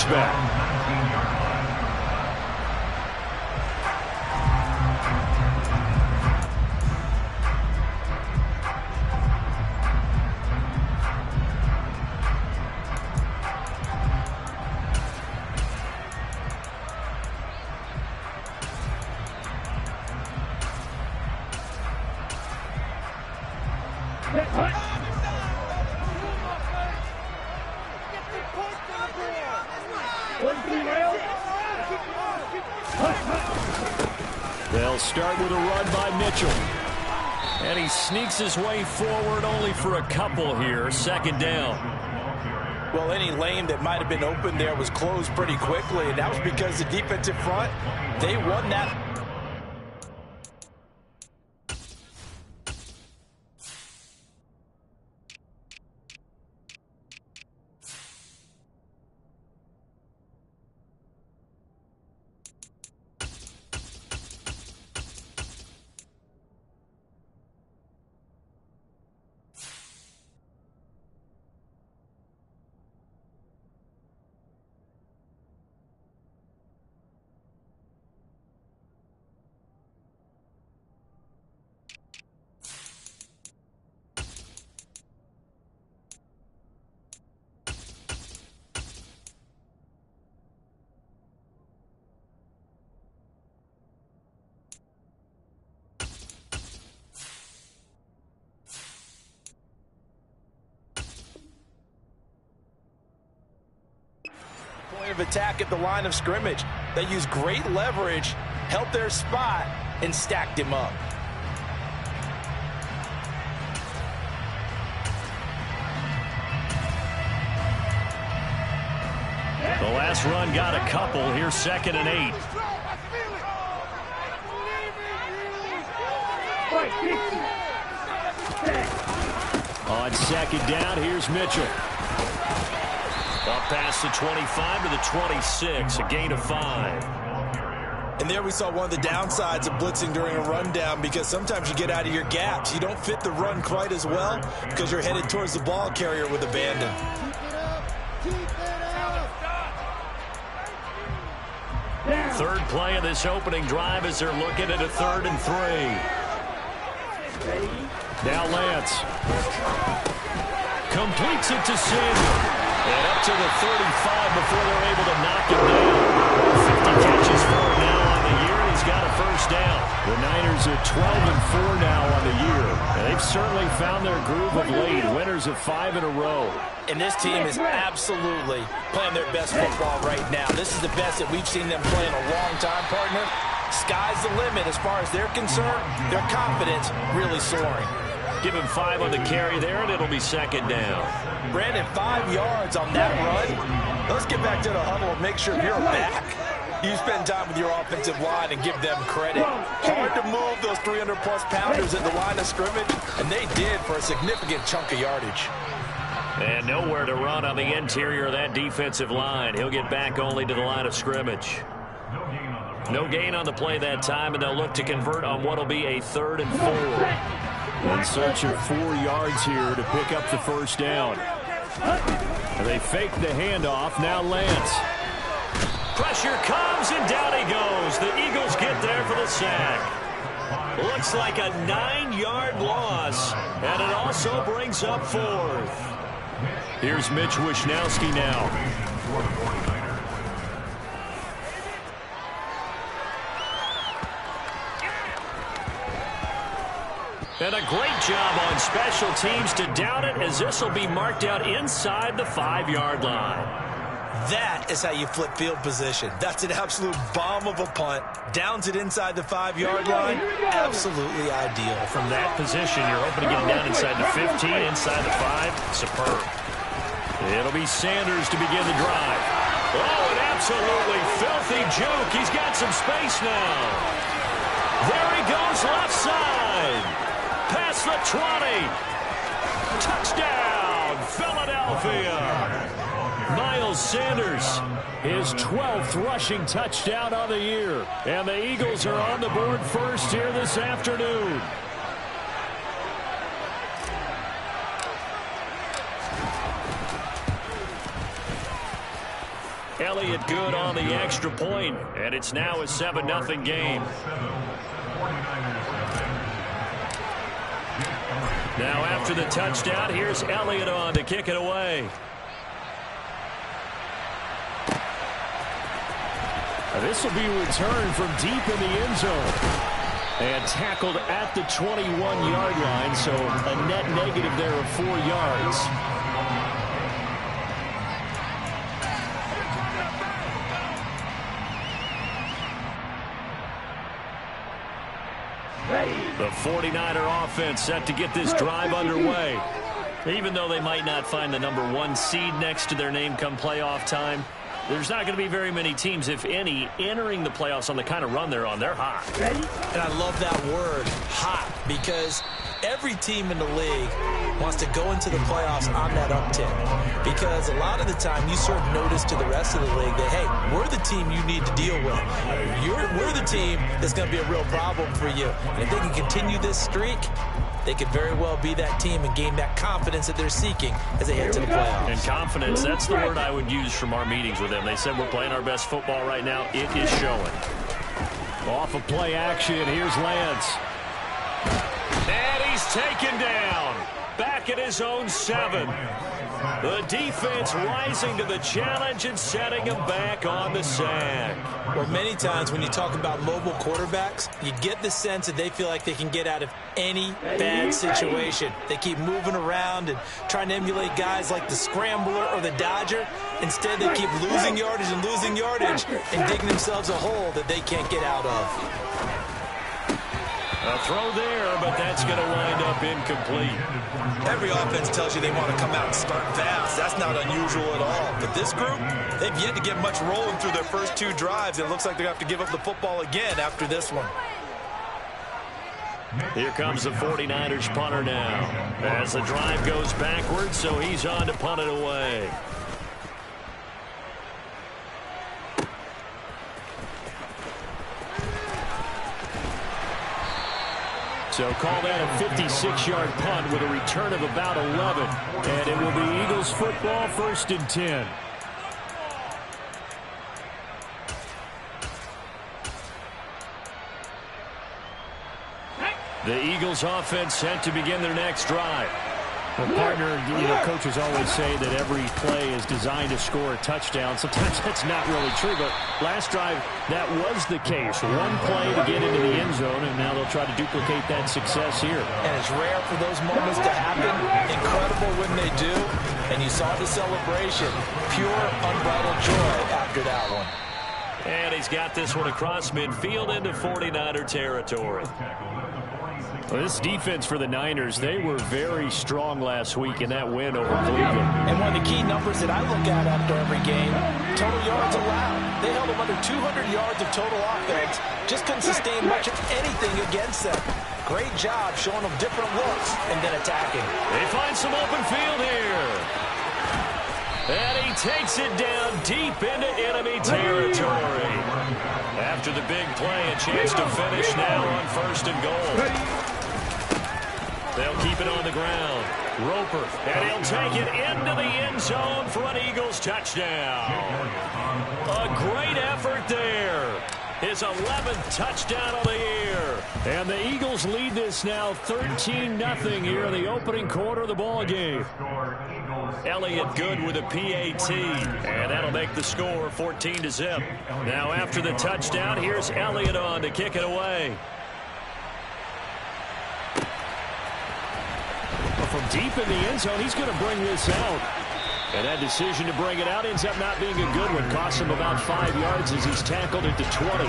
back. They'll start with a run by Mitchell. And he sneaks his way forward only for a couple here. Second down. Well, any lane that might have been open there was closed pretty quickly, and that was because the defensive front, they won that. Point of attack at the line of scrimmage. They used great leverage, held their spot, and stacked him up. The last run got a couple. Here's 2nd and 8. On 2nd down, here's Mitchell. Up past the 25 to the 26, a gain of 5. And there we saw one of the downsides of blitzing during a rundown, because sometimes you get out of your gaps. You don't fit the run quite as well because you're headed towards the ball carrier with abandon. Third play of this opening drive as they're looking at a 3rd and 3. Now Lance completes it to Samuel. And up to the 35 before they're able to knock him down. 50 catches for him now on the year, and he's got a first down. The Niners are 12 and 4 now on the year. And they've certainly found their groove of late. Winners of 5 in a row. And this team is absolutely playing their best football right now. This is the best that we've seen them play in a long time, partner. Sky's the limit as far as they're concerned. Their confidence really soaring. Give him 5 on the carry there, and it'll be 2nd down. Brandon, 5 yards on that run. Let's get back to the huddle and make sure you're back. You spend time with your offensive line and give them credit. Hard to move those 300-plus pounders at the line of scrimmage, and they did for a significant chunk of yardage. And nowhere to run on the interior of that defensive line. He'll get back only to the line of scrimmage. No gain on the play that time, and they'll look to convert on what will be a 3rd and 4. In search of 4 yards here to pick up the first down. They fake the handoff. Now Lance. Pressure comes, and down he goes. The Eagles get there for the sack. Looks like a 9-yard loss, and it also brings up 4th. Here's Mitch Wishnowsky now. And a great job on special teams to down it, as this will be marked out inside the 5-yard line. That is how you flip field position. That's an absolute bomb of a punt. Downs it inside the 5-yard line. Absolutely ideal. From that position, you're hoping to get down inside the 15, inside the 5. Superb. It'll be Sanders to begin the drive. Oh, an absolutely filthy juke. He's got some space now. There he goes, left side. Past the 20. Touchdown, Philadelphia. Miles Sanders, his 12th rushing touchdown on the year. And the Eagles are on the board first here this afternoon. And Elliott Good on the extra point, and it's now a 7-0 game. Now after the touchdown, here's Elliott on to kick it away. This will be a return from deep in the end zone. And tackled at the 21-yard line, so a net negative there of 4 yards. The 49er offense set to get this drive underway. Even though they might not find the #1 seed next to their name come playoff time, there's not going to be very many teams, if any, entering the playoffs on the kind of run they're on. They're hot. And I love that word, hot, because every team in the league wants to go into the playoffs on that uptick. Because a lot of the time you serve notice to the rest of the league that, hey, we're the team you need to deal with. We're the team that's going to be a real problem for you. And if they can continue this streak, they could very well be that team and gain that confidence that they're seeking as they head to the playoffs. And confidence, that's the word I would use from our meetings with them. They said we're playing our best football right now. It is showing. Off of play action, here's Lance. And he's taken down. Back at his own 7. The defense rising to the challenge and setting him back on the sack. Well, many times when you talk about mobile quarterbacks, you get the sense that they feel like they can get out of any bad situation. They keep moving around and trying to emulate guys like the Scrambler or the Dodger. Instead, they keep losing yardage and digging themselves a hole that they can't get out of. A throw there, but that's going to wind up incomplete. Every offense tells you they want to come out and start fast. That's not unusual at all. But this group, they've yet to get much rolling through their first 2 drives. It looks like they're going to have to give up the football again after this one. Here comes the 49ers punter now. As the drive goes backwards, so he's on to punt it away. So call that a 56-yard punt with a return of about 11. And it will be Eagles football, 1st and 10. The Eagles offense set to begin their next drive. Well, partner, coaches always say that every play is designed to score a touchdown. Sometimes that's not really true, but last drive, that was the case. One play to get into the end zone, and now they'll try to duplicate that success here. And it's rare for those moments to happen. Incredible when they do. And you saw the celebration. Pure, unbridled joy after that one. And he's got this one across midfield into 49er territory. Well, this defense for the Niners, they were very strong last week in that win over Cleveland. And one of the key numbers that I look at after every game, total yards allowed. They held them under 200 yards of total offense. Just couldn't sustain much of anything against them. Great job showing them different looks and then attacking. They find some open field here. And he takes it down deep into enemy territory. After the big play, a chance to finish now on 1st and goal. They'll keep it on the ground. Roper, and he'll take it into the end zone for an Eagles touchdown. A great effort there. His 11th touchdown of the year. And the Eagles lead this now 13-0 here in the opening quarter of the ball game. Elliott Good with a PAT, and that'll make the score 14-0. Now after the touchdown, here's Elliott on to kick it away. From deep in the end zone, he's going to bring this out. And that decision to bring it out ends up not being a good one. Costs him about 5 yards as he's tackled it to 20.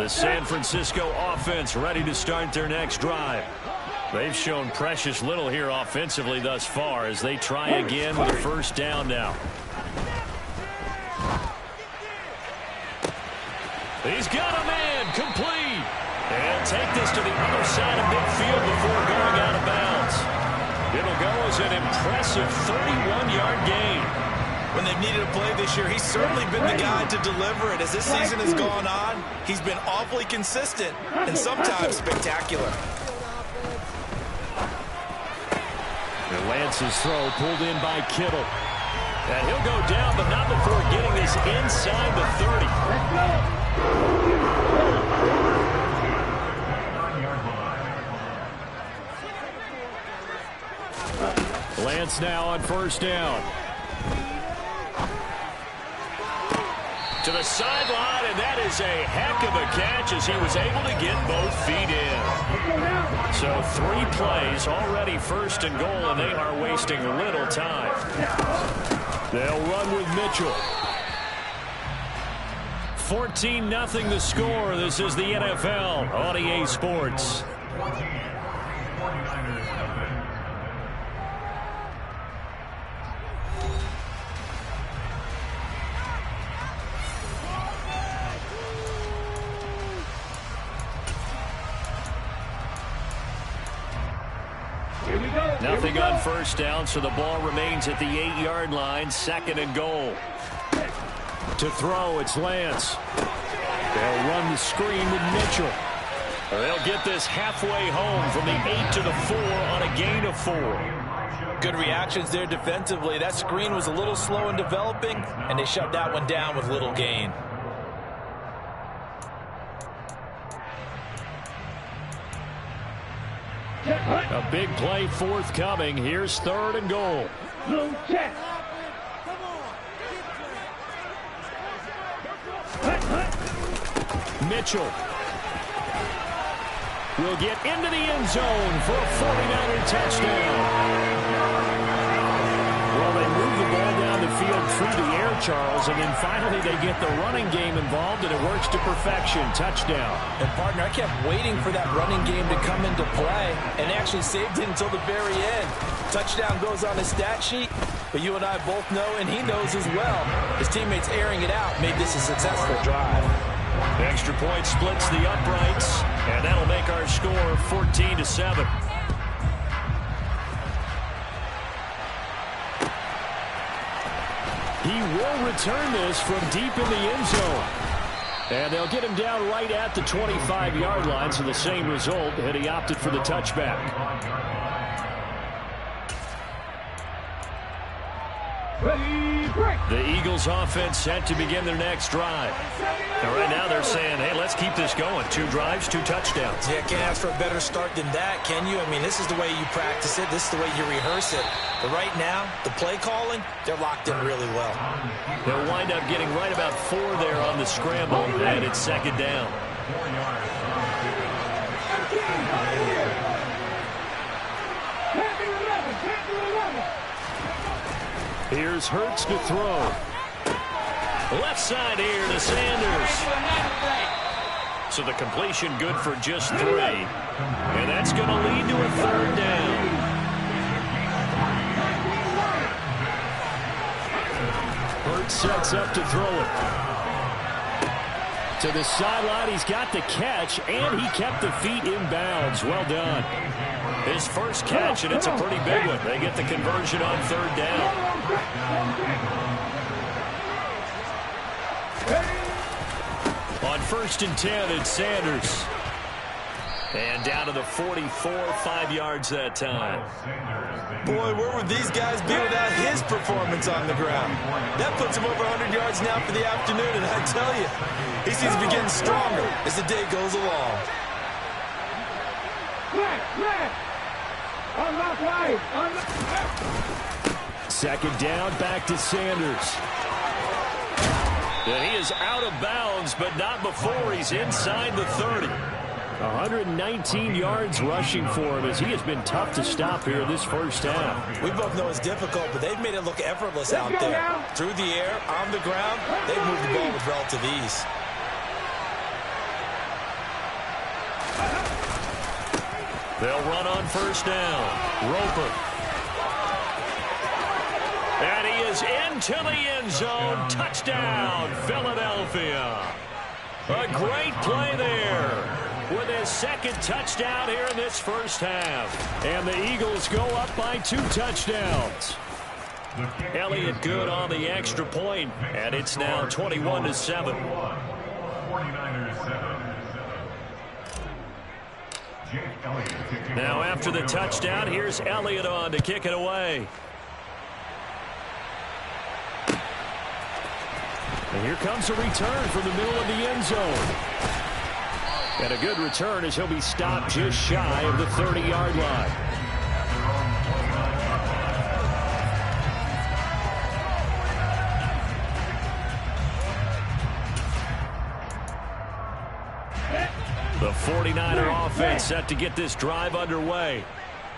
The San Francisco offense ready to start their next drive. They've shown precious little here offensively thus far as they try again with a 1st down now. He's got a man complete. And take this to the other side of midfield before going out of bounds. It'll go as an impressive 31-yard gain. When they've needed a play this year, he's certainly been the guy to deliver it. As this season has gone on, he's been awfully consistent and sometimes spectacular. And Lance's throw pulled in by Kittle. And he'll go down, but not before getting this inside the 30. Lance now on first down. To the sideline, and that is a heck of a catch as he was able to get both feet in. So 3 plays, already first and goal, and they are wasting little time. They'll run with Mitchell. 14-0 the score. This is the NFL on EA Sports. Nothing on first down, so the ball remains at the 8-yard line, 2nd and goal. To throw, it's Lance. They'll run the screen with Mitchell. They'll get this halfway home from the 8 to the 4 on a gain of 4. Good reactions there defensively. That screen was a little slow in developing, and they shut that one down with little gain. A big play forthcoming. Here's 3rd and goal. Mitchell will get into the end zone for a 49er touchdown. Well, they move the ball down the field through the air, Charles, and then finally they get the running game involved, and it works to perfection. Touchdown. And, partner, I kept waiting for that running game to come into play, and they actually saved it until the very end. Touchdown goes on his stat sheet, but you and I both know, and he knows as well, his teammates airing it out made this a successful drive. The extra point splits the uprights, and that'll make our score 14-7. He will return this from deep in the end zone. And they'll get him down right at the 25-yard line, so the same result, and he opted for the touchback. The Eagles offense set to begin their next drive. And right now they're saying, hey, let's keep this going. 2 drives, 2 touchdowns. Yeah, can't ask for a better start than that, can you? I mean, this is the way you practice it. This is the way you rehearse it. But right now, the play calling, they're locked in really well. They'll wind up getting right about 4 there on the scramble, and it's 2nd down. Here's Hurts to throw. Left side here to Sanders. So the completion good for just 3. And that's going to lead to a 3rd down. Hurts sets up to throw it. To the sideline, he's got the catch, and he kept the feet in bounds. Well done. His first catch, and it's a pretty big one. They get the conversion on 3rd down. On 1st and 10, it's Sanders. And down to the 44, 5 yards that time. Boy, where would these guys be without his performance on the ground? That puts him over 100 yards now for the afternoon, and I tell you, he seems to be getting stronger as the day goes along. Second down, back to Sanders. And he is out of bounds, but not before he's inside the 30. 119 yards rushing for him as he has been tough to stop here this first half. We both know it's difficult, but they've made it look effortless out there. Through the air, on the ground, they've moved the ball with relative ease. They'll run on first down. Roper. And he is into the end zone. Touchdown, Philadelphia. A great play there with his 2nd touchdown here in this first half. And the Eagles go up by 2 touchdowns. Elliott good on the extra point, and it's now 21-7. Now after the touchdown, here's Elliott on to kick it away. And here comes a return from the middle of the end zone. And a good return as he'll be stopped just shy of the 30-yard line. The 49er offense set to get this drive underway.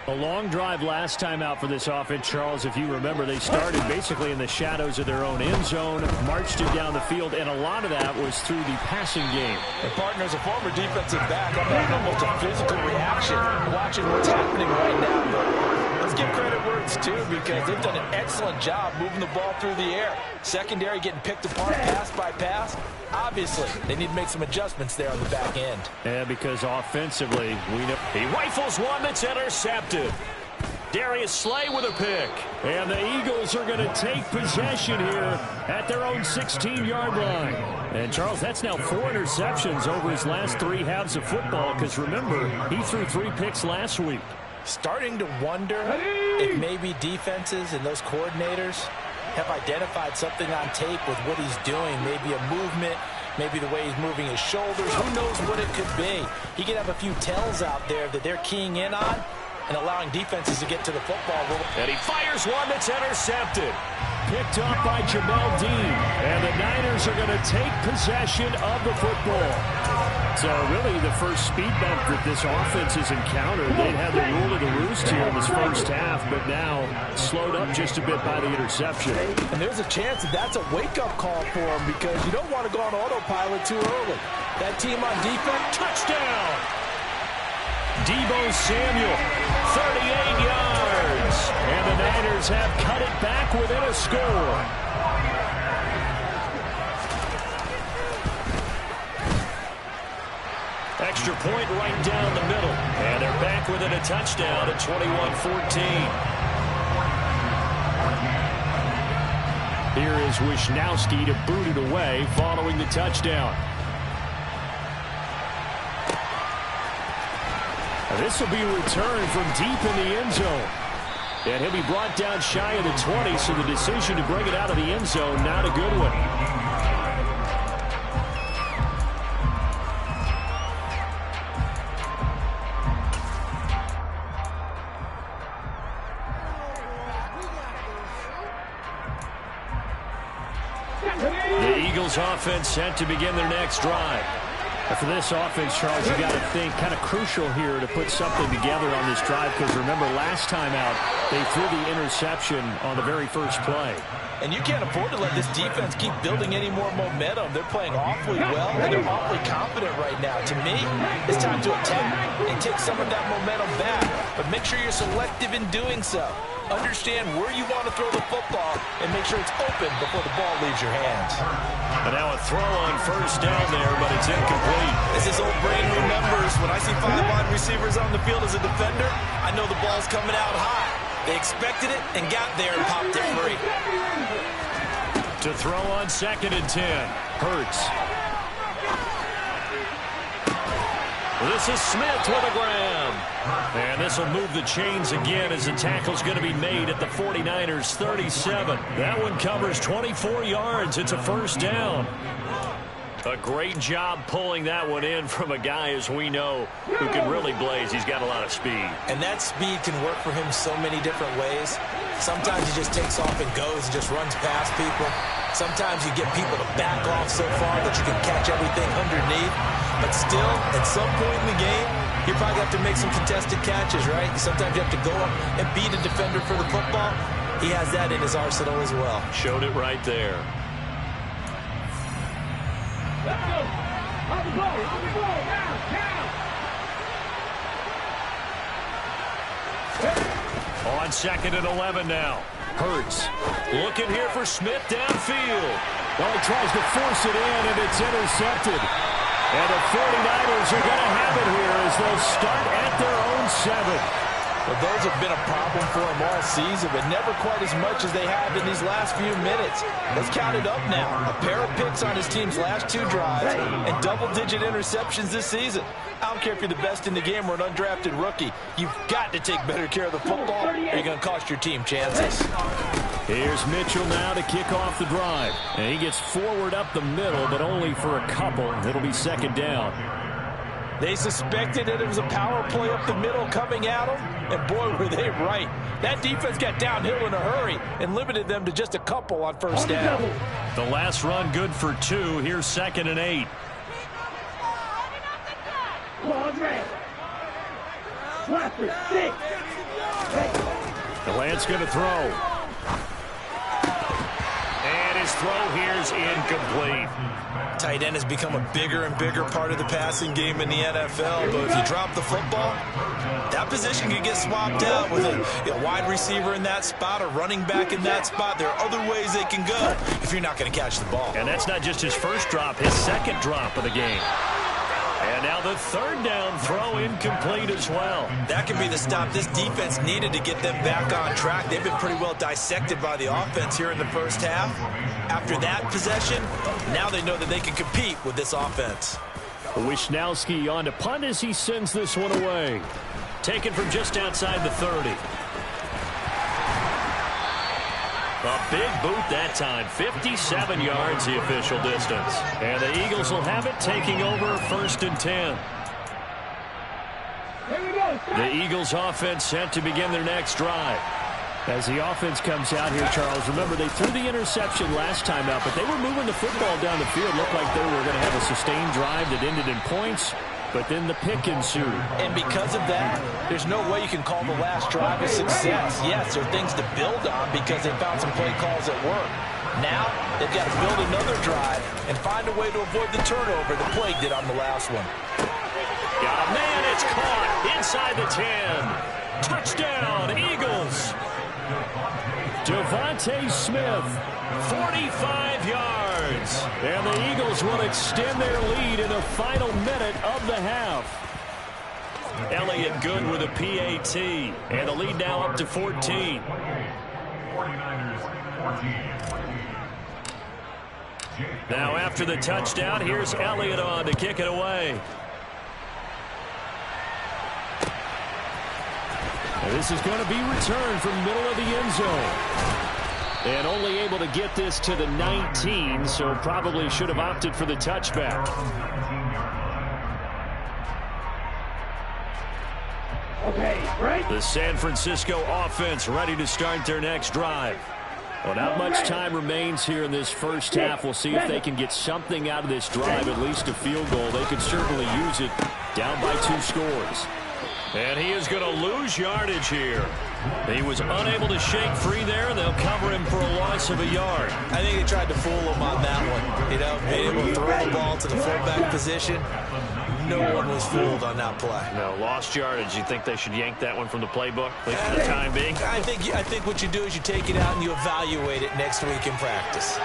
A long drive last time out for this offense, Charles. If you remember, they started basically in the shadows of their own end zone, marched it down the field, and a lot of that was through the passing game. And partner, as a former defensive back, I'm having almost a physical reaction watching what's happening right now. But let's give credit where it's due, because they've done an excellent job moving the ball through the air. Secondary getting picked apart pass by pass. Obviously, they need to make some adjustments there on the back end. Yeah, because offensively, we know he rifles one that's intercepted. Darius Slay with a pick. And the Eagles are going to take possession here at their own 16-yard line. And, Charles, that's now 4 interceptions over his last 3 halves of football, because, remember, he threw 3 picks last week. Starting to wonder if maybe defenses and those coordinators have identified something on tape with what he's doing. Maybe a movement, maybe the way he's moving his shoulders. Who knows what it could be? He could have a few tells out there that they're keying in on and allowing defenses to get to the football. And he fires one that's intercepted. Picked up by Jamel Dean. And the Niners are going to take possession of the football. So really the first speed bump that this offense has encountered. They'd had the rule of the roost here in this first half, but now slowed up just a bit by the interception. And there's a chance that that's a wake-up call for them, because you don't want to go on autopilot too early. That team on defense, touchdown! Deebo Samuel, 38 yards. And the Niners have cut it back within a score. Extra point right down the middle. And they're back within a touchdown at 21-14. Here is Wisnowski to boot it away following the touchdown. This will be a return from deep in the end zone. And he'll be brought down shy of the 20, so the decision to bring it out of the end zone, not a good one. The Eagles offense set to begin their next drive. For this offense, Charles, you got to think kind of crucial here to put something together on this drive, because remember last time out they threw the interception on the very first play. And you can't afford to let this defense keep building any more momentum. They're playing awfully well, and they're awfully confident right now. To me, it's time to attack and take some of that momentum back, but make sure you're selective in doing so. Understand where you want to throw the football and make sure it's open before the ball leaves your hands. And now a throw on first down there, but it's incomplete. As his old brain remembers, when I see 5 wide receivers on the field as a defender, I know the ball's coming out high. They expected it and got there and popped it free. To throw on 2nd and 10. Hurts. This is Smith with a grab. And this will move the chains again as the tackle's going to be made at the 49ers 37. That one covers 24 yards. It's a first down. A great job pulling that one in from a guy, as we know, who can really blaze. He's got a lot of speed. And that speed can work for him so many different ways. Sometimes he just takes off and goes and just runs past people. Sometimes you get people to back off so far that you can catch everything underneath. But still, at some point in the game, you probably have to make some contested catches, right? Sometimes you have to go up and beat a defender for the football. He has that in his arsenal as well. Showed it right there. Let's go. On the ball. Down. On 2nd and 11 now. Hurts looking here for Smith downfield. Well, he tries to force it in, and it's intercepted. And the 49ers are going to have it here as they'll start at their own 7. Well, those have been a problem for him all season, but never quite as much as they have in these last few minutes. Let's count it up now. A pair of picks on his team's last 2 drives and double-digit interceptions this season. I don't care if you're the best in the game or an undrafted rookie. You've got to take better care of the football or you're going to cost your team chances. Here's Mitchell now to kick off the drive. And he gets forward up the middle, but only for a couple. It'll be second down. They suspected that it was a power play up the middle coming at them, and boy, were they right. That defense got downhill in a hurry and limited them to just a couple on first down. The last run good for 2. Here's 2nd and 8. The Lance going to throw. And his throw here's incomplete. Tight end has become a bigger and bigger part of the passing game in the NFL, but if you drop the football, that position can get swapped out with a wide receiver in that spot, a running back in that spot. There are other ways they can go if you're not going to catch the ball. And that's not just his first drop, his second drop of the game. And now the 3rd down throw incomplete as well. That could be the stop this defense needed to get them back on track. They've been pretty well dissected by the offense here in the first half. After that possession, now they know that they can compete with this offense. Wisnowski on to punt as he sends this one away. Taken from just outside the 30. A big boot that time. 57 yards the official distance. And the Eagles will have it, taking over 1st and 10. The Eagles offense set to begin their next drive. As the offense comes out here, Charles, remember they threw the interception last time out, but they were moving the football down the field. Looked like they were going to have a sustained drive that ended in points, but then the pick ensued. And because of that, there's no way you can call the last drive a success. Yes, there are things to build on because they found some play calls that work. Now, they've got to build another drive and find a way to avoid the turnover the Plague did on the last one. Got a man, it's caught inside the 10. Touchdown, Eagles. Devontae Smith, 45 yards. And the Eagles will extend their lead in the final minute of the half. Elliott good with a PAT. And the lead now up to 14. Now after the touchdown, here's Elliott on to kick it away. This is going to be returned from the middle of the end zone. And only able to get this to the 19, so probably should have opted for the touchback. The San Francisco offense ready to start their next drive. Well, not much time remains here in this first half. We'll see if they can get something out of this drive, at least a field goal. They could certainly use it down by 2 scores. And he is going to lose yardage here. He was unable to shake free there, and they'll cover him for a loss of a yard. I think they tried to fool him on that one. You know, being able to throw the ball to the fullback position. No one was fooled on that play. No, lost yardage. You think they should yank that one from the playbook, at least for the time being? I think what you do is you take it out and you evaluate it next week in practice.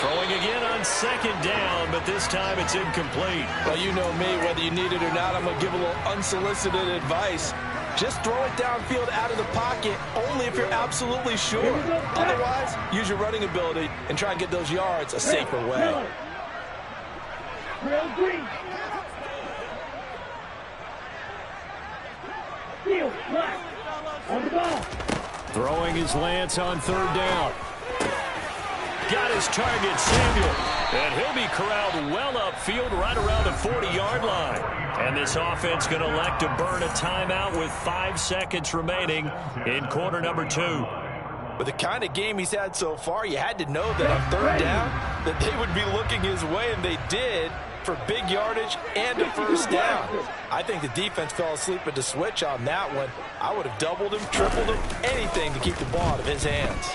Throwing again on 2nd down, but this time it's incomplete. Well, you know me, whether you need it or not, I'm going to give a little unsolicited advice. Just throw it downfield out of the pocket only if you're absolutely sure. Otherwise, use your running ability and try and get those yards a safer way. Throwing his Lance on 3rd down. Got his target, Samuel. And he'll be corralled well upfield right around the 40-yard line. And this offense going to elect to burn a timeout with 5 seconds remaining in quarter number 2. With the kind of game he's had so far, you had to know that on 3rd down that they would be looking his way, and they did, for big yardage and a first down. I think the defense fell asleep at the switch on that one. I would have doubled him, tripled him, anything to keep the ball out of his hands.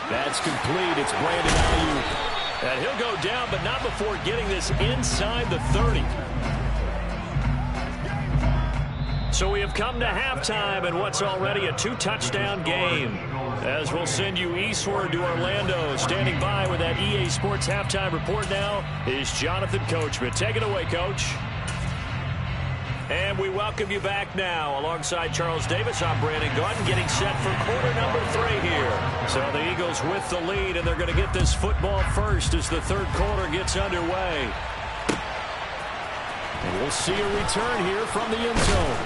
That's complete. It's Brandon Ayuk. And he'll go down, but not before getting this inside the 30. So we have come to halftime in what's already a 2-touchdown game. As we'll send you eastward to Orlando. Standing by with that EA Sports halftime report now is Jonathan Coachman. Take it away, Coach. And we welcome you back now. Alongside Charles Davis, I'm Brandon Gaudin, getting set for quarter number 3 here. So the Eagles with the lead, and they're going to get this football first as the third quarter gets underway. And we'll see a return here from the end zone.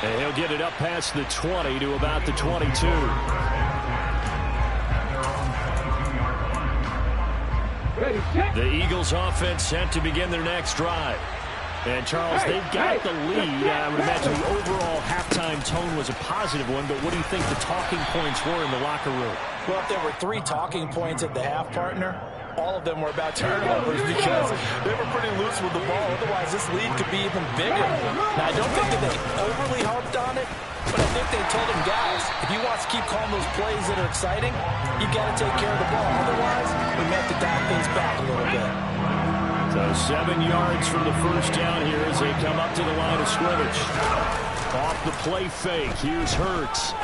And he'll get it up past the 20 to about the 22. The Eagles offense set to begin their next drive. And, Charles, they've got the lead. I would imagine the overall halftime tone was a positive one, but what do you think the talking points were in the locker room? Well, if there were 3 talking points at the half, partner, all of them were about turnovers because they were pretty loose with the ball. Otherwise, this lead could be even bigger. Now, I don't think that they overly harped on it, but I think they told them, guys, if you want to keep calling those plays that are exciting, you got to take care of the ball. Otherwise, we may have to dial things back a little bit. So 7 yards from the first down here as they come up to the line of scrimmage. Off the play fake. Here's Hurts.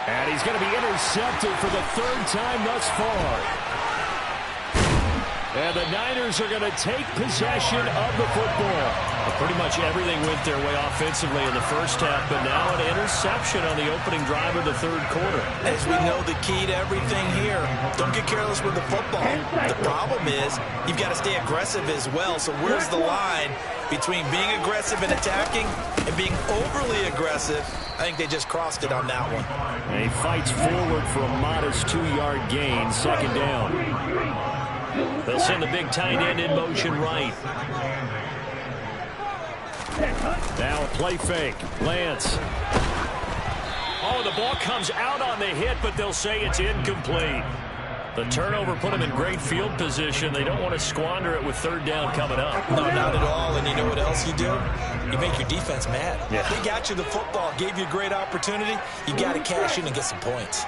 And he's going to be intercepted for the 3rd time thus far. And the Niners are going to take possession of the football. Well, pretty much everything went their way offensively in the first half, but now an interception on the opening drive of the third quarter. As we know, the key to everything here, don't get careless with the football. The problem is you've got to stay aggressive as well. So where's the line between being aggressive and attacking and being overly aggressive? I think they just crossed it on that one. And he fights forward for a modest 2-yard gain, second down. They'll send the big tight end in motion right. Now a play fake. Lance. Oh, the ball comes out on the hit, but they'll say it's incomplete. The turnover put them in great field position. They don't want to squander it with 3rd down coming up. No, not at all. And you know what else you do? You make your defense mad. Yeah. They got you the football, gave you a great opportunity. You got to cash in and get some points.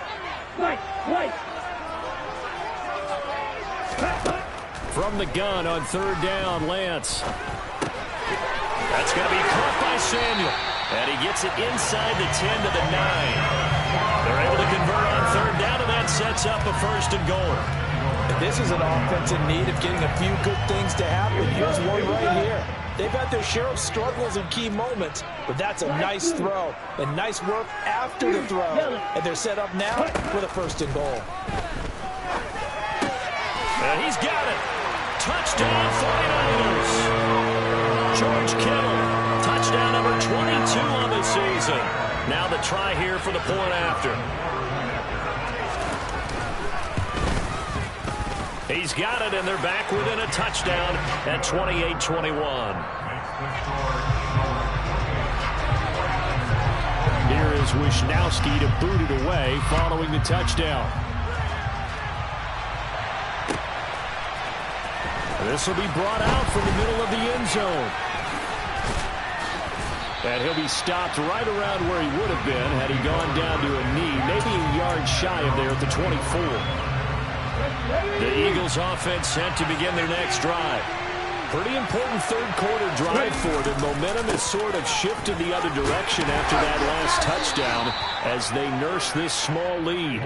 From the gun on 3rd down, Lance. That's going to be caught by Samuel. And he gets it inside the 10 to the 9. They're able to convert on 3rd down, and that sets up a 1st and goal. And this is an offense in need of getting a few good things to happen. Here's one right here. They've had their share of struggles in key moments, but that's a nice throw and nice work after the throw. And they're set up now with a 1st and goal. And he's got it. Touchdown 49ers. George Kittle, touchdown number 22 on the season. Now the try here for the point after. He's got it, and they're back within a touchdown at 28-21. Here is Wisnowski to boot it away following the touchdown. This will be brought out from the middle of the end zone. And he'll be stopped right around where he would have been had he gone down to a knee, maybe a yard shy of there at the 24. The Eagles offense set to begin their next drive. Pretty important third quarter drive for them. Momentum has sort of shifted the other direction after that last touchdown as they nurse this small lead.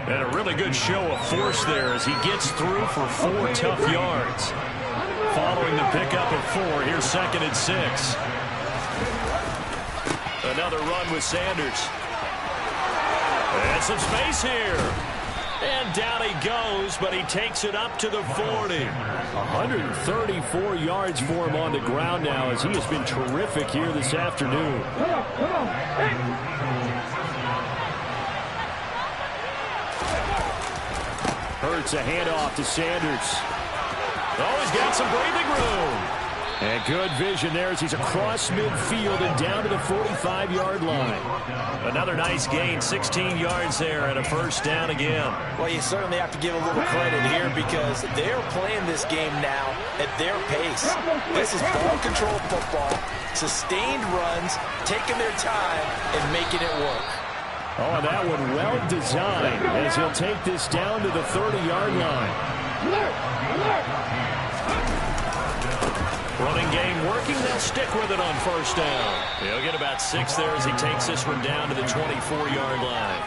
And a really good show of force there as he gets through for 4 tough yards. Following the pickup of 4, here's 2nd and 6. Another run with Sanders. And some space here. And down he goes, but he takes it up to the 40. 134 yards for him on the ground now as he has been terrific here this afternoon. Hurts a handoff to Sanders. Oh, he's got some breathing room. And good vision there as he's across midfield and down to the 45-yard line. Another nice gain, 16 yards there and a 1st down again. Well, you certainly have to give a little credit here because they're playing this game now at their pace. This is ball control football, sustained runs, taking their time and making it work. Oh, that one well designed as he'll take this down to the 30-yard line. Running game working. They'll stick with it on first down. He'll get about 6 there as he takes this one down to the 24-yard line.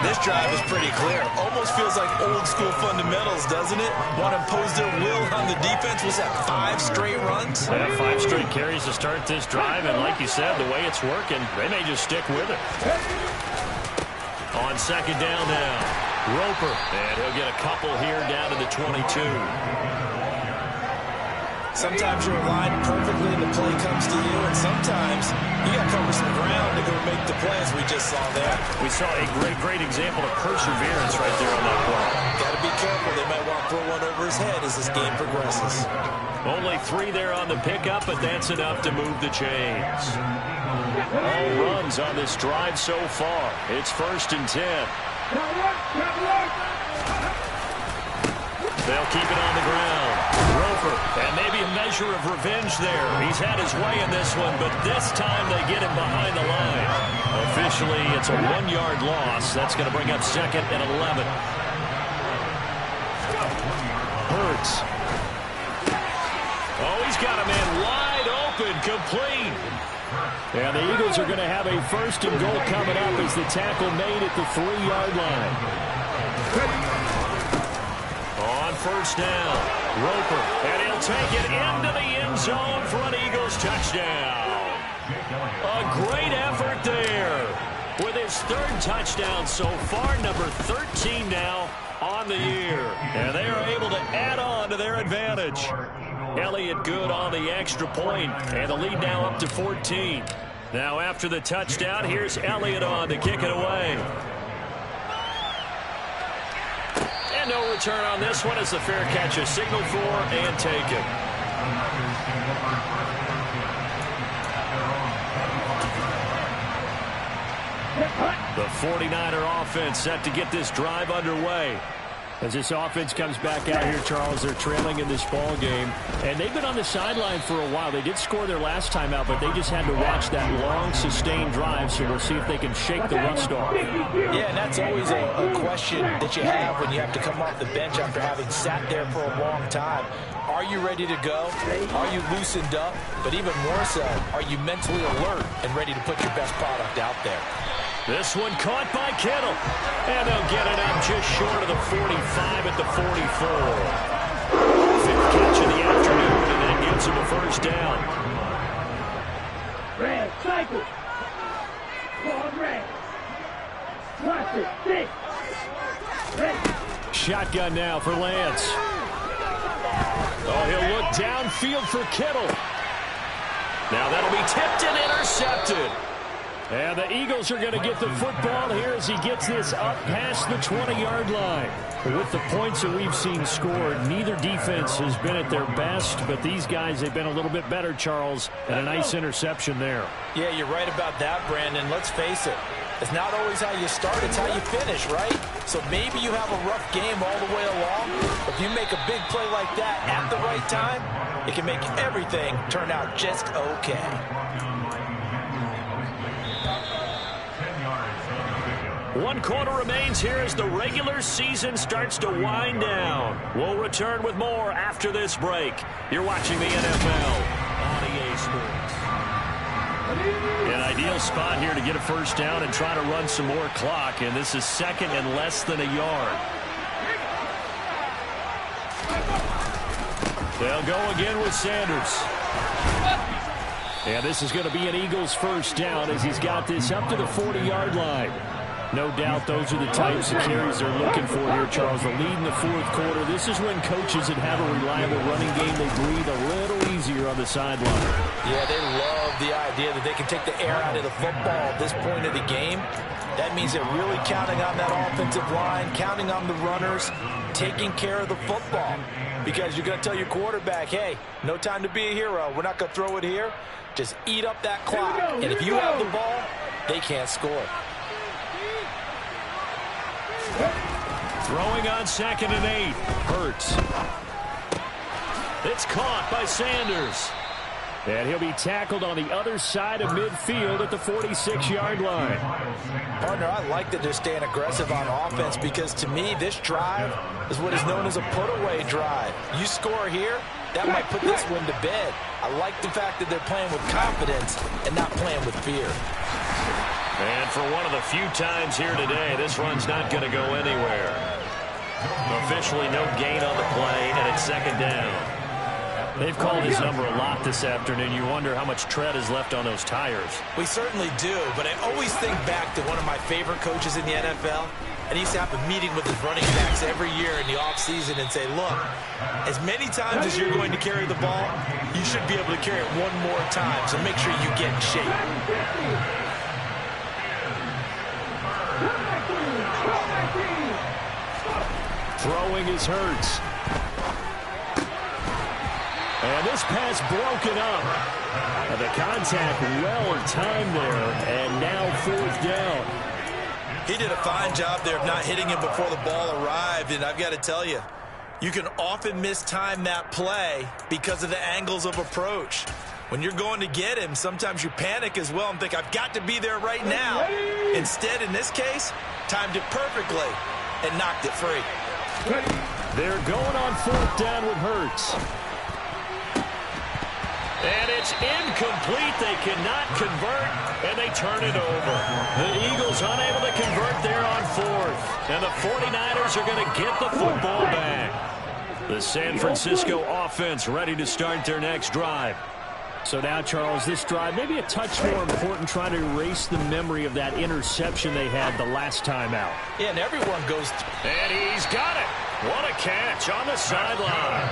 This drive is pretty clear. Almost feels like old-school fundamentals, doesn't it? Want to impose their will on the defense. Was that 5 straight runs? Yeah, 5 straight carries to start this drive, and like you said, the way it's working, they may just stick with it. On second down now, Roper, and he'll get a couple here down to the 22. Sometimes you're aligned perfectly and the play comes to you, and sometimes you got to cover some ground to go make the play, as we just saw there. We saw a great example of perseverance right there on that play. Got to be careful. They might want to throw one over his head as this game progresses. Only 3 there on the pickup, but that's enough to move the chains. All runs on this drive so far. It's 1st and 10. They'll keep it on the ground. Roper, and maybe a measure of revenge there. He's had his way in this one, but this time they get him behind the line. Officially, it's a 1-yard loss. That's going to bring up 2nd and 11. Hurts. Oh, he's got a man wide open, complete. And the Eagles are going to have a 1st and goal coming up as the tackle made at the 3-yard line. On first down, Roper, and he'll take it into the end zone for an Eagles touchdown. A great effort there with his 3rd touchdown so far, number 13 now on the year. And they are able to add on to their advantage. Elliott good on the extra point, and the lead now up to 14. Now after the touchdown, here's Elliott on to kick it away. And no return on this one as the fair catch is signaled for and taken. The 49er offense set to get this drive underway. As this offense comes back out here, Charles, they're trailing in this ball game. And they've been on the sideline for a while. They did score their last time out, but they just had to watch that long, sustained drive. So we'll see if they can shake the rust off. Yeah, and that's always a question that you have when you have to come off the bench after having sat there for a long time. Are you ready to go? Are you loosened up? But even more so, are you mentally alert and ready to put your best product out there? This one caught by Kittle. And they'll get it up just short of the 45 at the 44. 5th catch of the afternoon, and that gives him a 1st down. Red, cycle. Ball red. Watch it. 6. Red. Shotgun now for Lance. Oh, he'll look downfield for Kittle. Now that'll be tipped and intercepted. And the Eagles are going to get the football here as he gets this up past the 20-yard line. With the points that we've seen scored, neither defense has been at their best, but these guys have been a little bit better, Charles, and a nice interception there. Yeah, you're right about that, Brandon. Let's face it. It's not always how you start, it's how you finish, right? So maybe you have a rough game all the way along. If you make a big play like that at the right time, it can make everything turn out just okay. 1 quarter remains here as the regular season starts to wind down. We'll return with more after this break. You're watching the NFL on EA Sports. An ideal spot here to get a 1st down and try to run some more clock, and this is 2nd and less than a yard. They'll go again with Sanders. And this is going to be an Eagles 1st down as he's got this up to the 40-yard line. No doubt those are the types of carries they're looking for here, Charles. The lead in the 4th quarter. This is when coaches that have a reliable running game, they breathe a little easier on the sideline. Yeah, they love the idea that they can take the air out of the football at this point of the game. That means they're really counting on that offensive line, counting on the runners, taking care of the football. Because you're going to tell your quarterback, hey, no time to be a hero. We're not going to throw it here. Just eat up that clock. And if you have the ball, they can't score. Throwing on 2nd and 8. Hurts. It's caught by Sanders. And he'll be tackled on the other side of midfield at the 46-yard line. Partner, I like that they're staying aggressive on offense because to me, this drive is what is known as a put-away drive. You score here, that might put this one to bed. I like the fact that they're playing with confidence and not playing with fear. And for one of the few times here today, this run's not going to go anywhere. Officially no gain on the play, and it's second down. They've called his number a lot this afternoon. You wonder how much tread is left on those tires. We certainly do, but I always think back to one of my favorite coaches in the NFL, and he used to have a meeting with his running backs every year in the offseason and say, look, as many times as you're going to carry the ball, you should be able to carry it one more time, so make sure you get in shape. Throwing is Hurts. And this pass broken up. And the contact well timed there. And now fourth down. He did a fine job there of not hitting him before the ball arrived. And I've got to tell you, you can often mistime that play because of the angles of approach. When you're going to get him, sometimes you panic as well and think, I've got to be there right now. Instead, in this case, timed it perfectly and knocked it free. They're going on fourth down with Hurts. And it's incomplete. They cannot convert, and they turn it over. The Eagles unable to convert there on fourth. And the 49ers are going to get the football back. The San Francisco offense ready to start their next drive. So now, Charles, this drive maybe a touch more important, trying to erase the memory of that interception they had the last time out. Yeah, and everyone goes. And he's got it. What a catch on the sideline.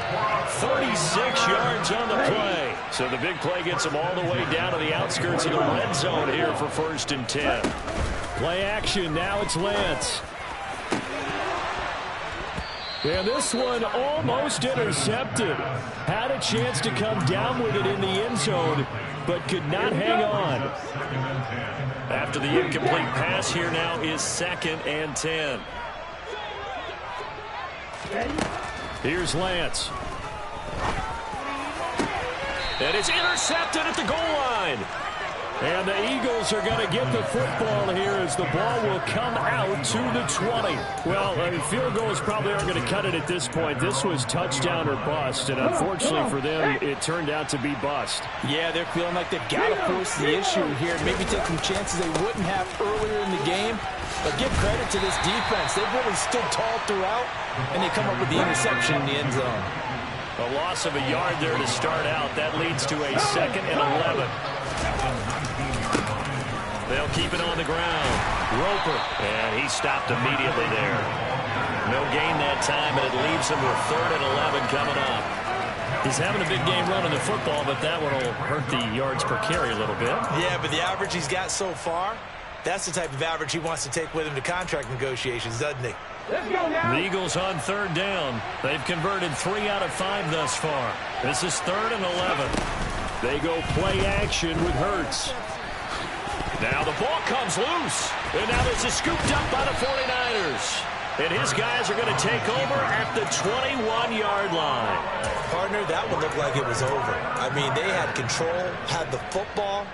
36 yards on the play. So the big play gets him all the way down to the outskirts of the red zone here for 1st and 10. Play action. Now it's Lance. And this one almost intercepted. Had a chance to come down with it in the end zone, but could not hang on. After the incomplete pass, here now is 2nd and 10. Here's Lance. And it's intercepted at the goal line. And the Eagles are going to get the football here as the ball will come out to the 20. Well, field goals probably aren't going to cut it at this point. This was touchdown or bust, and unfortunately for them, it turned out to be bust. Yeah, they're feeling like they've got to force the issue here. Maybe take some chances they wouldn't have earlier in the game. But give credit to this defense. They've really stood tall throughout, and they come up with the interception in the end zone. A loss of a yard there to start out. That leads to a 2nd and 11. They'll keep it on the ground. Roper, and he stopped immediately there. No gain that time, and it leaves him with 3rd and 11 coming up. He's having a big game running the football, but that one will hurt the yards per carry a little bit. Yeah, but the average he's got so far, that's the type of average he wants to take with him to contract negotiations, doesn't he? Let's go now. The Eagles on 3rd down. They've converted 3 out of 5 thus far. This is 3rd and 11. They go play action with Hurts. Now the ball comes loose. And now this is scooped up by the 49ers. And his guys are going to take over at the 21-yard line. Partner, that one looked like it was over. I mean, they had control, had the football,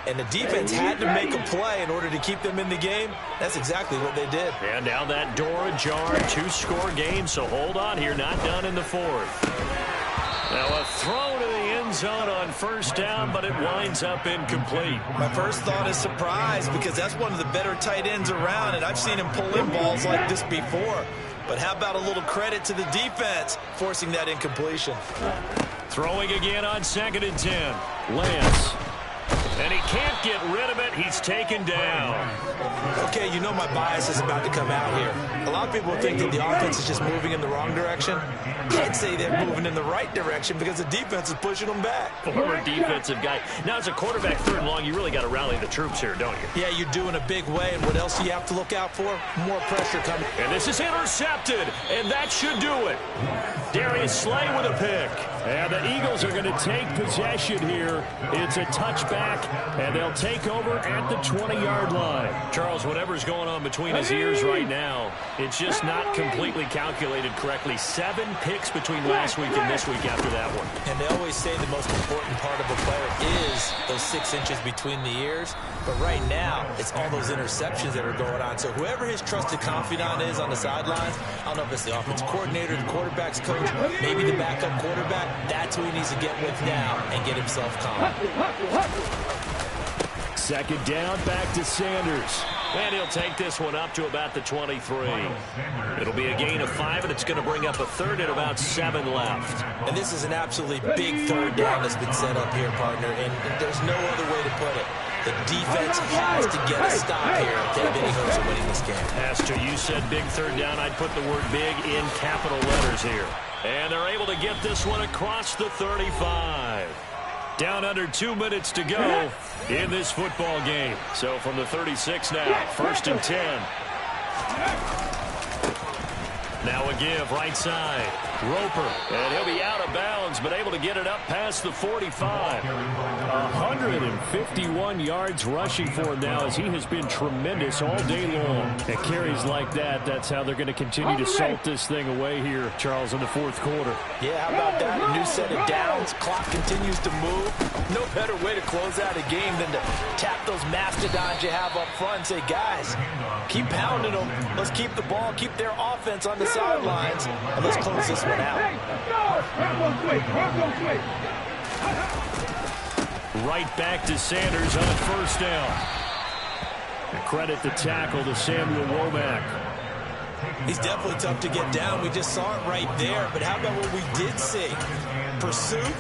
and the defense had to make a play in order to keep them in the game. That's exactly what they did. And now that door ajar, 2-score game, so hold on here, not done in the 4th. Now a throw to the end zone on 1st down, but it winds up incomplete. My first thought is surprise because that's one of the better tight ends around, and I've seen him pull in balls like this before. But how about a little credit to the defense forcing that incompletion? Throwing again on 2nd and 10. Lance. And he can't get rid of it. He's taken down. Okay, you know my bias is about to come out here. A lot of people think that the offense is just moving in the wrong direction. I'd say they're moving in the right direction because the defense is pushing them back. Former defensive guy. Now, as a quarterback 3rd and long, you really got to rally the troops here, don't you? Yeah, you do in a big way. And what else do you have to look out for? More pressure coming. And this is intercepted, and that should do it. Darius Slay with a pick. And the Eagles are going to take possession here. It's a touchback, and they'll take over at the 20-yard line. Charles, whatever's going on between his ears right now, it's just not completely calculated correctly. 7 picks between last week and this week after that one. And they always say the most important part of a player is those 6 inches between the ears. But right now, it's all those interceptions that are going on. So whoever his trusted confidant is on the sidelines, I don't know if it's the offensive coordinator, the quarterback's coach, maybe the backup quarterback, that's who he needs to get with now and get himself calm. Second down, back to Sanders. And he'll take this one up to about the 23. It'll be a gain of 5, and it's going to bring up a third and about 7 left. And this is an absolutely big third down that's been set up here, partner, and there's no other way to put it. The defense has to get a stop here if they have any hopes of winning this game. Pastor, you said big third down. I'd put the word big in capital letters here. And they're able to get this one across the 35. Down under 2 minutes to go in this football game. So from the 36 now, 1st and 10. Now a give, right side. Roper, and he'll be out of bounds, but able to get it up past the 45. 151 yards rushing for him now, as he has been tremendous all day long. And carries like that, that's how they're going to continue to salt this thing away here, Charles, in the 4th quarter. Yeah, how about that? A new set of downs. Clock continues to move. No better way to close out a game than to tap those mastodons you have up front and say, guys, keep pounding them. Let's keep the ball, keep their offense on the sidelines, and let's close this one out. Right back to Sanders on 1st down. Credit the tackle to Samuel Womack. He's definitely tough to get down. We just saw it right there. But how about what we did see? Pursuit,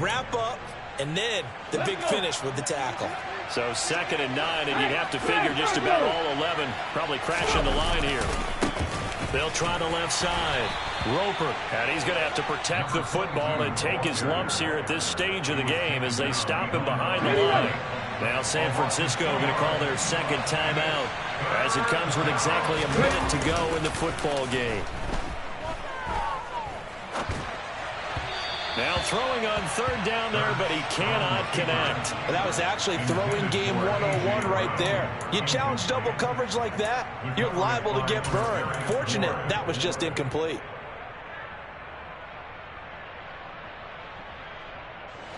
wrap up, and then the big finish with the tackle. So 2nd and 9, and you'd have to figure just about all 11 probably crashing the line here. They'll try the left side. Roper, and he's going to have to protect the football and take his lumps here at this stage of the game as they stop him behind the line. Now San Francisco going to call their 2nd timeout as it comes with exactly a minute to go in the football game. Now throwing on 3rd down there, but he cannot connect. And that was actually throwing game 101 right there. You challenge double coverage like that, you're liable to get burned. Fortunate that was just incomplete.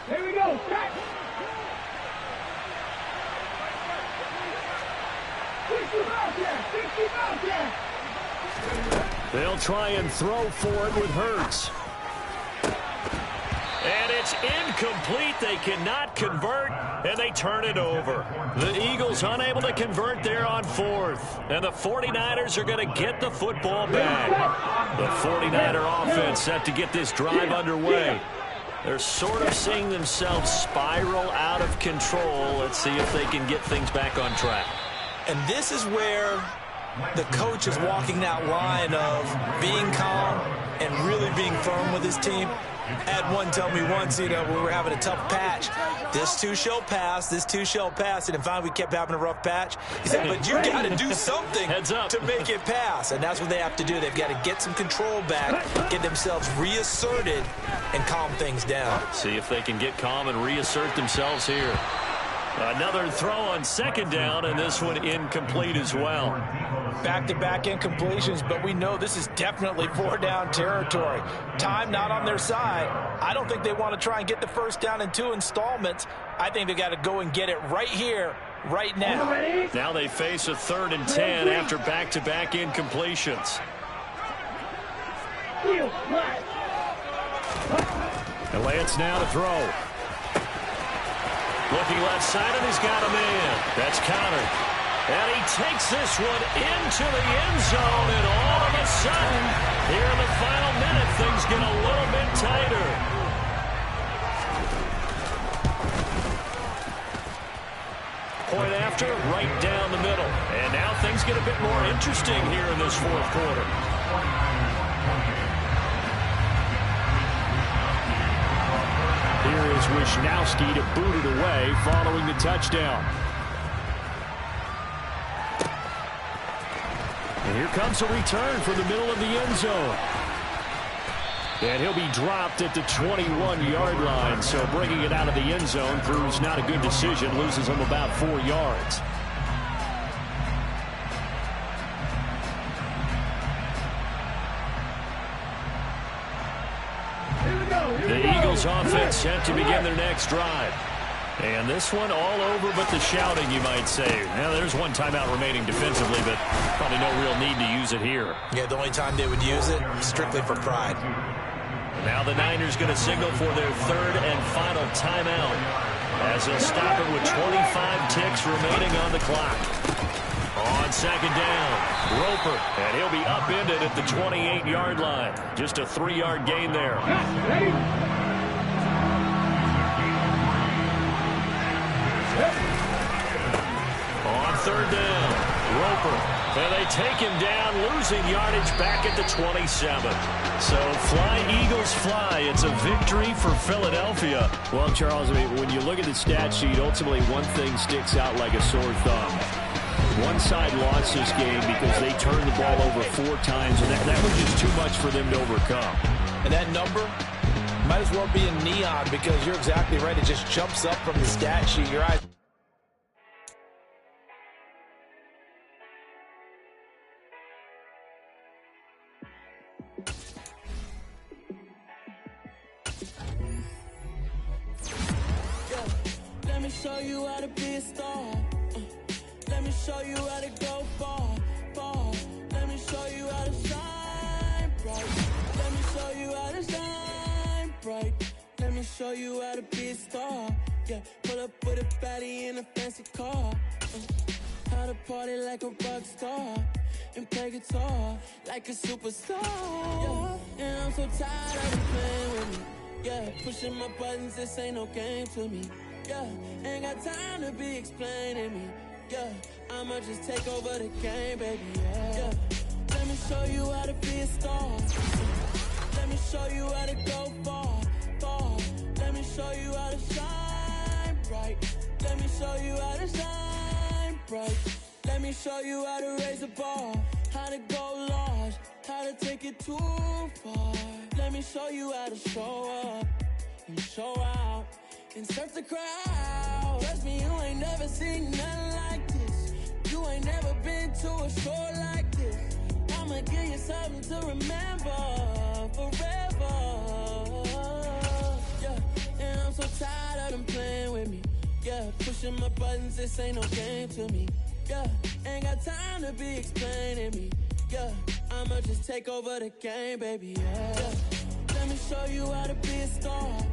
Here we go. They'll try and throw for it with Hurts. And it's incomplete. They cannot convert, and they turn it over. The Eagles unable to convert there on 4th. And the 49ers are going to get the football back. The 49er offense set to get this drive underway. They're sort of seeing themselves spiral out of control. Let's see if they can get things back on track. And this is where the coach is walking that line of being calm and really being firm with his team. Had one tell me once, when we were having a tough patch, this too shall pass, this too shall pass. And finally we kept having a rough patch. He said, but you got to do something to make it pass. And that's what they have to do. They've got to get some control back, get themselves reasserted, and calm things down. See if they can get calm and reassert themselves here. Another throw on 2nd down, and this one incomplete as well. Back-to-back incompletions, but we know this is definitely 4-down territory. Time not on their side. I don't think they want to try and get the 1st down in 2 installments. I think they got to go and get it right here, right now. Now they face a 3rd and 10 after back-to-back incompletions. And Lance now to throw. Looking left side, and he's got a man. That's Conner. And he takes this one into the end zone, and all of a sudden, here in the final minute, things get a little bit tighter. Point after, right down the middle. And now things get a bit more interesting here in this 4th quarter. Here is Wisnowski to boot it away following the touchdown. And here comes a return from the middle of the end zone. And he'll be dropped at the 21-yard line. So bringing it out of the end zone proves not a good decision. Loses him about 4 yards. The Eagles offense set to begin their next drive. And this one all over but the shouting, you might say. Now, there's one timeout remaining defensively, but probably no real need to use it here. Yeah, the only time they would use it, strictly for pride. Now the Niners going to signal for their third and final timeout as they'll stop it with 25 ticks remaining on the clock. On second down, Roper, and he'll be upended at the 28-yard line. Just a 3-yard gain there. On third down, Roper. And they take him down, losing yardage back at the 27. So fly, Eagles, fly. It's a victory for Philadelphia. Well, Charles, I mean, when you look at the stat sheet, ultimately one thing sticks out like a sore thumb. One side lost this game because they turned the ball over 4 times, and that was just too much for them to overcome. And that number might as well be in neon because you're exactly right. It just jumps up from the stat sheet. Your eyes. Let me show you how to be a star. Let me show you how to go far, far. Let me show you how to shine bright. Let me show you how to shine bright. Let me show you how to be a star. Yeah, pull up with a baddie in a fancy car. How to party like a rock star and play guitar like a superstar. Yeah, and I'm so tired of playing with me. Yeah, pushing my buttons, this ain't no game to me. Yeah, ain't got time to be explaining me. Yeah, I'ma just take over the game, baby. Yeah, let me show you how to be a star. Let me show you how to go far, far. Let me show you how to shine bright. Let me show you how to shine bright. Let me show you how to raise the bar, how to go large, how to take it too far. Let me show you how to show up and show out and surf the crowd. Trust me, you ain't never seen nothing like this. You ain't never been to a show like this. I'ma give you something to remember forever. Yeah, and I'm so tired of them playing with me. Yeah, pushing my buttons, this ain't no game to me. Yeah, ain't got time to be explaining me. Yeah, I'ma just take over the game, baby. Yeah, let me show you how to be a star.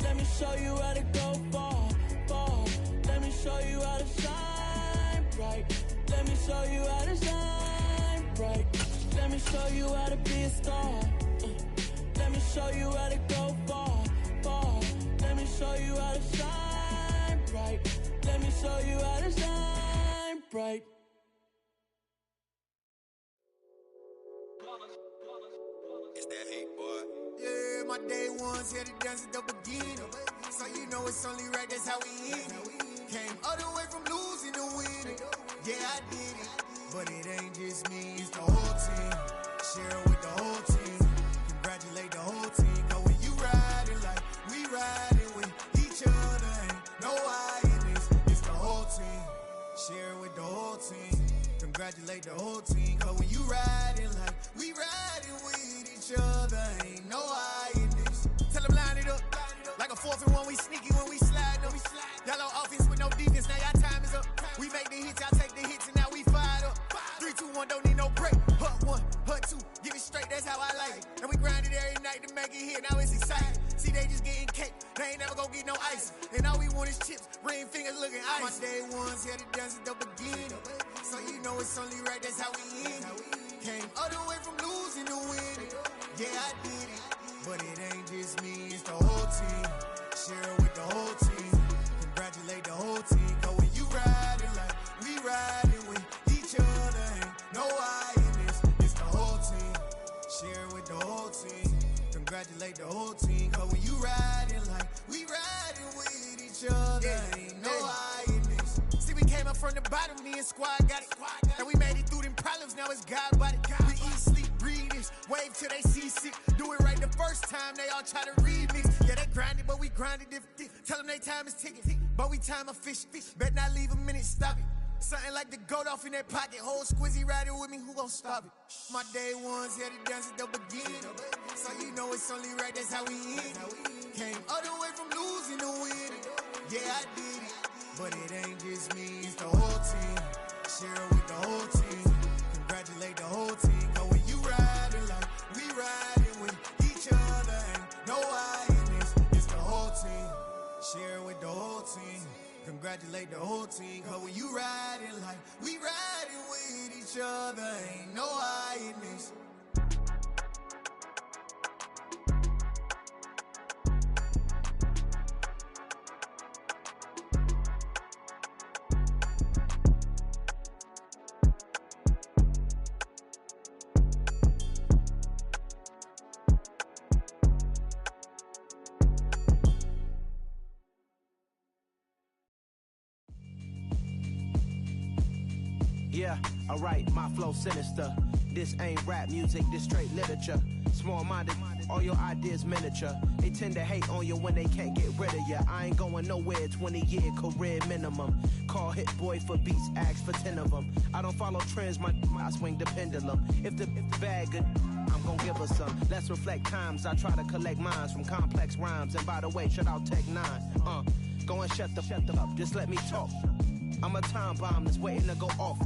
Let me show you how to go far, far. Let me show you how to shine bright. Let me show you how to shine bright. Let me show you how to be a star. Let me show you how to go far, far. Let me show you how to shine bright. Let me show you how to shine bright. It's that hate, boy. Yeah, my day ones here to dance at the beginning. So you know it's only right, that's how we end it. Came all the way from losing to winning. Yeah, I did it. But it ain't just me, it's the whole team. Share it with the whole team. Congratulate the whole team. Cause when you riding like we riding with each other, ain't no I in this. It's the whole team. Share it with the whole team. Congratulate the whole team. Cause when you riding like we riding with each other, ain't no I in this. Tell them line it up. Like a 4th and 1, we sneaky when we slide them. Y'all on offense with no defense, now y'all time is up. We make the hits, y'all take the hits, and now we fired up. 3, 2, 1, don't need no break. Hut 1, hut 2, give it straight, that's how I like it. And we grind it every night to make it hit, now it's exciting. See, they just getting cake, they ain't never gonna get no ice. And all we want is chips, ring fingers looking ice. My day ones here to dance at the beginning. So you know it's only right, that's how we end it. Came all the way from losing to winning. Yeah, I did it. But it ain't just me, it's the whole team. Share it with the whole team. Congratulate the whole team. Cause when you riding like we riding with each other, ain't no I in this. It's the whole team. Share it with the whole team. Congratulate the whole team. Cause when you riding like we riding with each other, ain't no I in this. See, we came up from the bottom, me and squad got it. And we made it through them problems, now it's God body. We eat, sleep, breathe this. remix. Wave till they see sick. Do it right the first time, they all try to remix. Yeah, they grinded, but we grinded different. Tell them they time is ticking, but we time a fish. Bet not leave a minute, stop it. Something like the goat off in their pocket. Whole squizzy riding with me, who gon' stop it? My day ones here to dance at the beginning. So you know it's only right, that's how we end. Came all the way from losing to winning. Yeah, I did it. But it ain't just me, it's the whole team. Share it with the whole team. Congratulate the whole team. Cause when you riding like we riding with each other, ain't no I in this. It's the whole team. Share it with the whole team. Congratulate the whole team. Cause when you riding like we riding with each other, ain't no I in this. Yeah, alright, my flow sinister. This ain't rap music, this straight literature. Small-minded, all your ideas miniature. They tend to hate on you when they can't get rid of you. I ain't going nowhere, 20-year career minimum. Call Hit Boy for beats, ask for 10 of them. I don't follow trends, I swing the pendulum. If the bag good, I'm gon' give her some. Let's reflect times, I try to collect minds from complex rhymes. And by the way, shout out Tech 9. Go and shut the up, just let me talk. I'm a time bomb that's waiting to go off.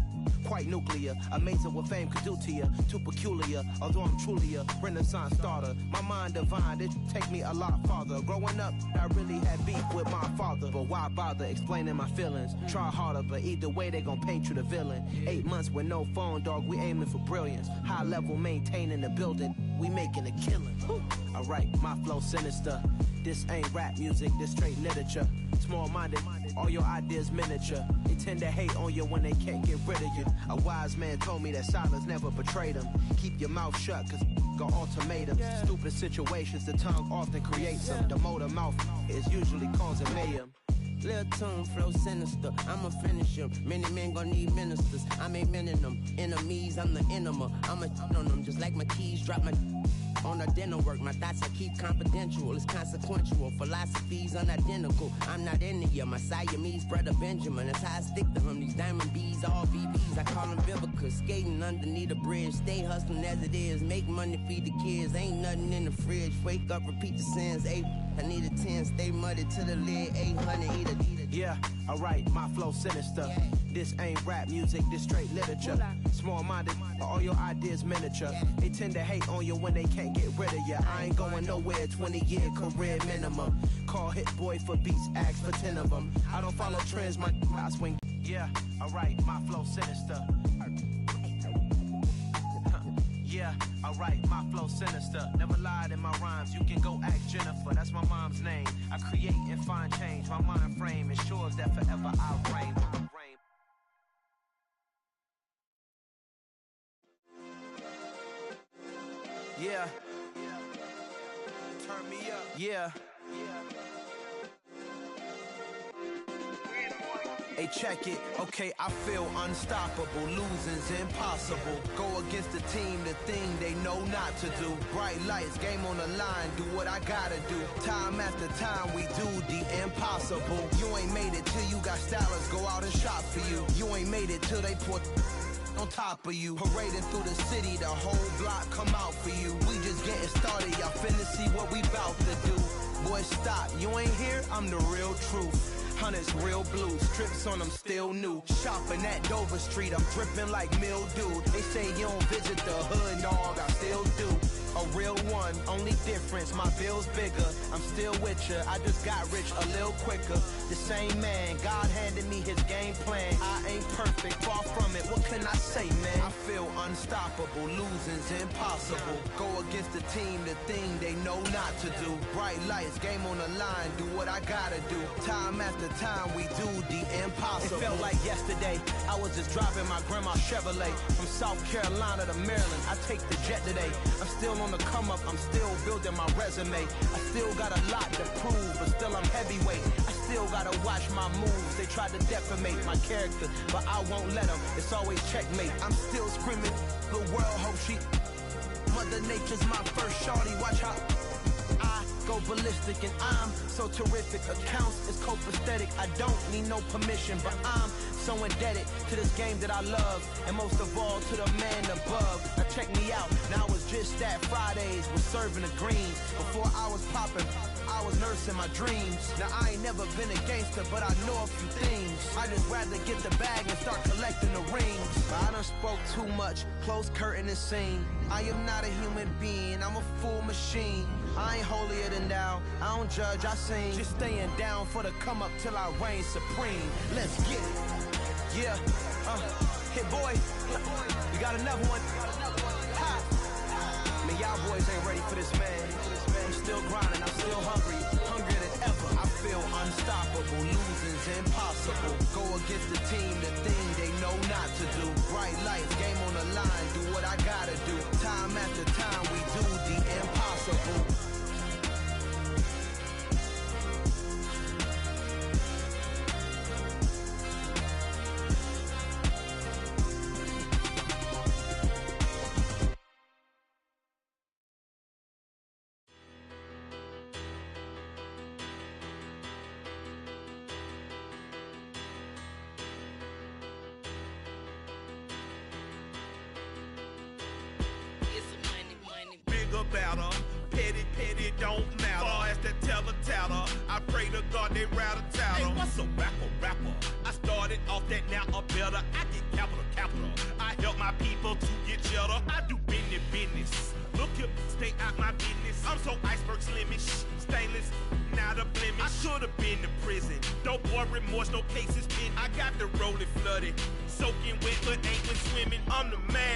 Quite nuclear, amazing what fame could do to you. Too peculiar, although I'm truly a renaissance starter. My mind divine, it take me a lot farther. Growing up, I really had beef with my father. But why bother explaining my feelings? Try harder, but either way they gon' paint you the villain. 8 months with no phone, dog, we aiming for brilliance. High level maintaining the building, we making a killing. Alright, my flow sinister. This ain't rap music, this straight literature. Small-minded, all your ideas miniature. They tend to hate on you when they can't get rid of you. A wise man told me that silence never betrayed him. Keep your mouth shut, cause got ultimatums. Stupid situations, the tongue often creates them. The motor mouth is usually causing mayhem. Lil' tune, flow sinister, I'ma finish him. Many men gon' need ministers, I'm aiming them. Enemies, I'm the enema. I'ma on them, just like my keys, drop my on the dental work. My thoughts I keep confidential, it's consequential. Philosophies unidentical, I'm not into you. My Siamese brother Benjamin, that's how I stick to him. These diamond bees, all BBs, I call them Vivica. Skating underneath a bridge, stay hustling as it is. Make money, feed the kids, ain't nothing in the fridge. Wake up, repeat the sins, 8, I need a 10, stay muddy to the lid, 800, eat a. Yeah, alright, my flow sinister. This ain't rap music, this straight literature. Small-minded, all your ideas miniature. They tend to hate on you when they can't get rid of you. I ain't going nowhere, 20-year career minimum. Call Hit Boy for beats, ask for 10 of them. I don't follow trends, I swing. Yeah, alright, my flow sinister. Yeah, alright, my flow sinister. Never lied in my rhymes, you can go ask Jennifer, that's my mom's name. I create and find change, my mind frame ensures that forever I'll reign. Yeah. Turn me up. Yeah. Hey, check it. Okay, I feel unstoppable. Losing's impossible. Go against the team, the thing they know not to do. Bright lights, game on the line, do what I gotta do. Time after time, we do the impossible. You ain't made it till you got stylists go out and shop for you. You ain't made it till they put on top of you. Parading through the city, the whole block come out for you. We just getting started, y'all finna see what we bout to do. Boy, stop, you ain't here, I'm the real truth. Hunters, real blue, strips on them still new. Shopping at Dover Street, I'm dripping like mildew. They say you don't visit the hood, dog, I still do. A real one, only difference, my bill's bigger. I'm still with ya, I just got rich a little quicker. The same man, God handed me his game plan. I ain't perfect, far from it, what can I say, man? I feel unstoppable, losing's impossible. Go against the team, the thing they know not to do. Bright lights, game on the line, do what I gotta do. Time after time, we do the impossible. It felt like yesterday, I was just driving my grandma's Chevrolet. From South Carolina to Maryland, I take the jet today. I'm still on the come up, I'm still building my resume. I still got a lot to prove, but still I'm heavyweight. I still gotta watch my moves. They tried to defamate my character, but I won't let them. It's always checkmate. I'm still screaming, the world hope she Mother Nature's my first shorty, watch how I go ballistic, and I'm so terrific. Accounts is copacetic. I don't need no permission, but I'm so indebted to this game that I love, and most of all to the man above. Now check me out, now it's just that Fridays was serving the greens. Before I was popping, I was nursing my dreams. Now I ain't never been a gangster, but I know a few things. I just rather get the bag and start collecting the rings. But I done spoke too much, close curtain and scene. I am not a human being, I'm a full machine. I ain't holier than thou, I don't judge, I sing. Just staying down for the come up till I reign supreme. Let's get it. Yeah, hit boy, we got another one. Ha. Man, y'all boys ain't ready for this, man. I'm still grinding, I'm still hungry, hungrier than ever. I feel unstoppable, losing's impossible. Go against the team, the thing they know not to do. Bright lights, game on the line, do what I gotta do. Time after time, we do the impossible. Better, petty, don't matter. Far as the teller, I pray to God they rattle tattle. Hey, what's a rapper? I started off that, now I'm better. I get capital. I help my people to get cheddar. I do business. Look here, stay out my business. I'm so iceberg slimish, stainless, not a blemish. I should've been to prison. No boy remorse, no cases pinned. I got the rolling flooded, soaking wet, but ain't when swimming. I'm the man.